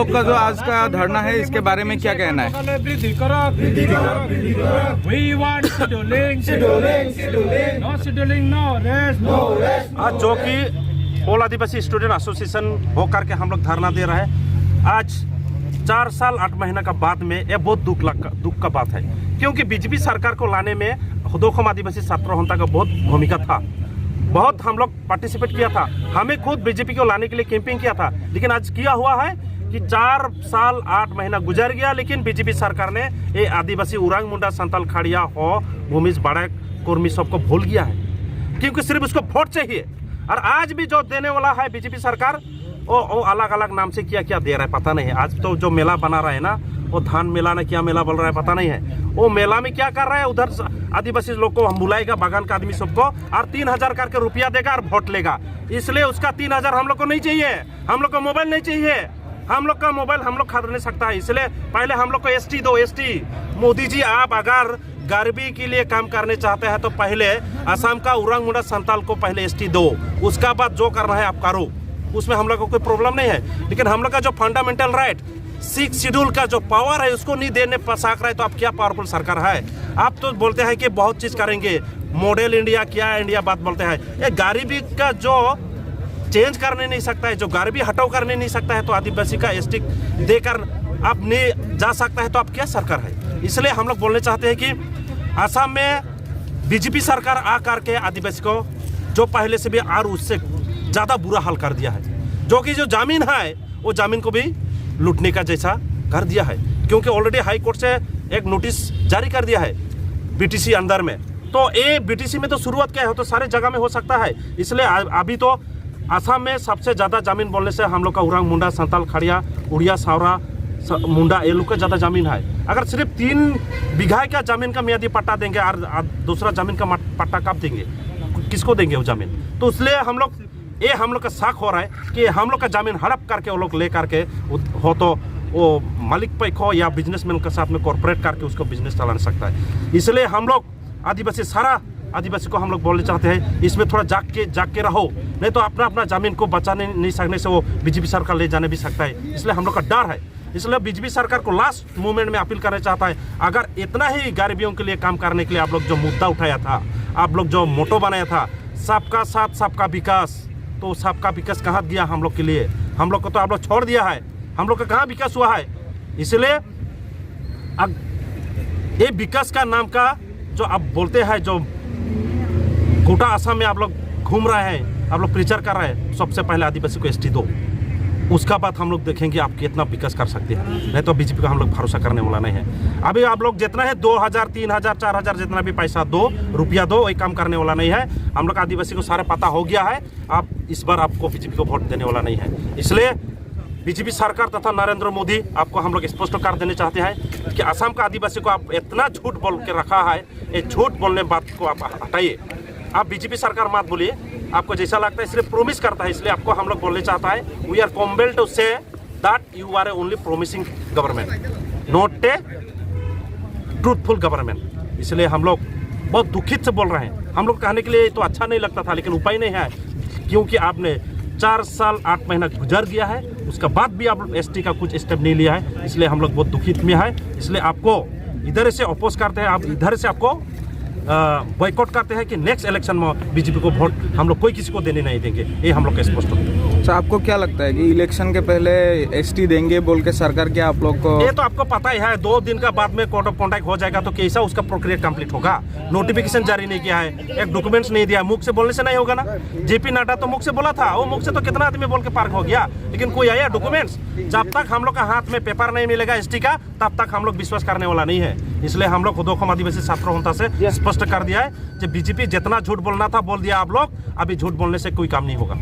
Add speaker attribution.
Speaker 1: लोग का जो आज का धरना है इसके बारे में क्या कहना है?
Speaker 2: आज जो कि ऑल आदिवासी स्टूडेंट एसोसिएशन होकर के हम लोग धरना दे रहे हैं, आज 4 साल 8 महीना का बाद में यह बहुत दुख का बात है, क्योंकि बीजेपी सरकार को लाने में हुदोखम आदिवासी छात्र जनता का बहुत भूमिका था। बहुत हम लोग पार्टिसिपेट किया था, हमें खुद बीजेपी को लाने के लिए कैंपिंग किया था। लेकिन आज किया हुआ है कि 4 साल 8 महीना गुजर गया, लेकिन बीजेपी सरकार ने ये आदिवासी उरांग मुंडा संताल खाड़िया हो भूमिज बड़ा कर्मी सबको भूल गया है, क्योंकि सिर्फ उसको वोट चाहिए। और आज भी जो देने वाला है बीजेपी सरकार वो अलग अलग नाम से क्या क्या दे रहा है पता नहीं है। आज तो जो मेला बना रहा है ना, वो धान मेला ना क्या मेला बोल रहा है पता नहीं है। वो मेला में क्या कर रहा है, उधर आदिवासी लोग को हम बुलाएगा, बागान का आदमी सबको, और 3000 करके रुपया देगा और वोट लेगा। इसलिए उसका 3000 हम लोग को नहीं चाहिए, हम लोग को मोबाइल नहीं चाहिए, हम लोग का मोबाइल हम लोग खरीद नहीं सकता है। इसलिए पहले हम लोग को एसटी दो, एसटी। मोदी जी, आप अगर गरीबी के लिए काम करने चाहते हैं तो पहले असम का उरांग मुंडा संताल को पहले एसटी दो, उसका बाद जो करना है आप करो, उसमें हम लोग को कोई प्रॉब्लम नहीं है। लेकिन हम लोग का जो फंडामेंटल राइट 6 शेड्यूल का जो पावर है उसको नहीं देने पसाक रहा है, तो आप क्या पावरफुल सरकार है? आप तो बोलते हैं कि बहुत चीज़ करेंगे, मॉडल इंडिया क्या इंडिया बात बोलते हैं। ये गरीबी का जो चेंज करने नहीं सकता है, जो गरीबी हटाओ करने नहीं सकता है, तो आदिवासी का एसटी देकर आप नहीं जा सकता है, तो आप क्या सरकार है? इसलिए हम लोग बोलने चाहते हैं कि असम में बीजेपी सरकार आ करके आदिवासी को जो पहले से भी और उससे ज़्यादा बुरा हाल कर दिया है। जो कि जो जमीन है वो जमीन को भी लूटने का जैसा कर दिया है, क्योंकि ऑलरेडी हाई कोर्ट से एक नोटिस जारी कर दिया है बीटीसी अंदर में। तो ये बीटीसी में तो शुरुआत क्या है, तो सारे जगह में हो सकता है। इसलिए अभी तो असम में सबसे ज़्यादा ज़मीन बोलने से हम लोग का उरांग मुंडा संताल खड़िया उड़िया सावरा मुंडा ये लोग का ज़्यादा ज़मीन है। अगर सिर्फ 3 बीघा का ज़मीन का मियादी पट्टा देंगे और दूसरा ज़मीन का पट्टा कब देंगे, किसको देंगे वो ज़मीन? तो इसलिए हम लोग का शक हो रहा है कि हम लोग का ज़मीन हड़प करके वो लोग ले करके हो तो वो मालिक पैक हो या बिजनेसमैन के साथ में कॉर्पोरेट करके उसको बिजनेस चला सकता है। इसलिए हम लोग आदिवासी सारा आदिवासी को हम लोग बोलना चाहते हैं, इसमें थोड़ा जाग के रहो, नहीं तो अपना ज़मीन को बचाने नहीं सकने से वो बीजेपी सरकार ले जाने भी सकता है। इसलिए हम लोग का डर है। इसलिए बीजेपी सरकार को लास्ट मोमेंट में अपील करना चाहता है, अगर इतना ही गरीबियों के लिए काम करने के लिए आप लोग जो मुद्दा उठाया था, आप लोग जो मोटो बनाया था, सबका साथ सबका विकास, तो सबका विकास कहाँ दिया हम लोग के लिए? हम लोग को तो आप लोग छोड़ दिया है, हम लोग का कहाँ विकास हुआ है? इसलिए ये विकास का नाम का जो आप बोलते हैं, जो गोटा असम में आप लोग घूम रहे हैं, आप लोग प्रचार कर रहे हैं, सबसे पहले आदिवासी को एसटी दो, उसका बाद हम लोग देखेंगे आप कितना विकास कर सकते हैं। नहीं तो बीजेपी को हम लोग भरोसा करने वाला नहीं है। अभी आप लोग जितना है 2000 3000 4000 जितना भी पैसा दो, रुपया दो, वही काम करने वाला नहीं है। हम लोग आदिवासी को सारा पता हो गया है, आप इस बार आपको बीजेपी को वोट देने वाला नहीं है। इसलिए बीजेपी सरकार तथा नरेंद्र मोदी आपको हम लोग स्पष्ट कर देने चाहते हैं कि असम का आदिवासी को आप इतना झूठ बोल के रखा है, ये झूठ बोलने बात को आप हटाइए। आप बीजेपी सरकार मत बोलिए, आपको जैसा लगता है सिर्फ प्रोमिस करता है। इसलिए आपको हम लोग बोलने चाहता है, we are compelled to say that you are only promising government, not a truthful government. इसलिए हम लोग बहुत दुखित से बोल रहे हैं। हम लोग कहने के लिए तो अच्छा नहीं लगता था, लेकिन उपाय नहीं है, क्योंकि आपने 4 साल 8 महीना गुजर गया है, उसका बाद भी आप एसटी का कुछ स्टेप नहीं लिया है। इसलिए हम लोग बहुत दुखित में है। इसलिए आपको इधर से अपोज करते हैं, आप इधर से आपको बॉयकॉट करते हैं कि नेक्स्ट इलेक्शन में बीजेपी को वोट हम लोग कोई किसी को देने नहीं देंगे, ये हम लोग का स्पष्ट है।
Speaker 1: अच्छा, आपको क्या लगता है कि इलेक्शन के पहले एसटी देंगे बोल के सरकार क्या आप लोग को?
Speaker 2: ये तो आपको पता ही है, 2 दिन का बाद में कोर्ट ऑफ कॉन्टैक्ट हो जाएगा, तो कैसा उसका प्रक्रिया कंप्लीट होगा? नोटिफिकेशन जारी नहीं किया है, एक डॉक्यूमेंट्स नहीं दिया, मुख से बोलने से नहीं होगा ना। जेपी नड्डा तो मुख से बोला था, वो मुख से तो कितना आदमी बोल के पार्क हो गया, लेकिन कोई आया डॉक्यूमेंट्स? जब तक हम लोग का हाथ में पेपर नहीं मिलेगा एसटी का, तब तक हम लोग विश्वास करने वाला नहीं है। इसलिए हम लोग हुदोखम आदिवासी छात्र जनता से स्पष्ट कर दिया है कि बीजेपी जितना झूठ बोलना था बोल दिया आप लोग, अभी झूठ बोलने से कोई काम नहीं होगा।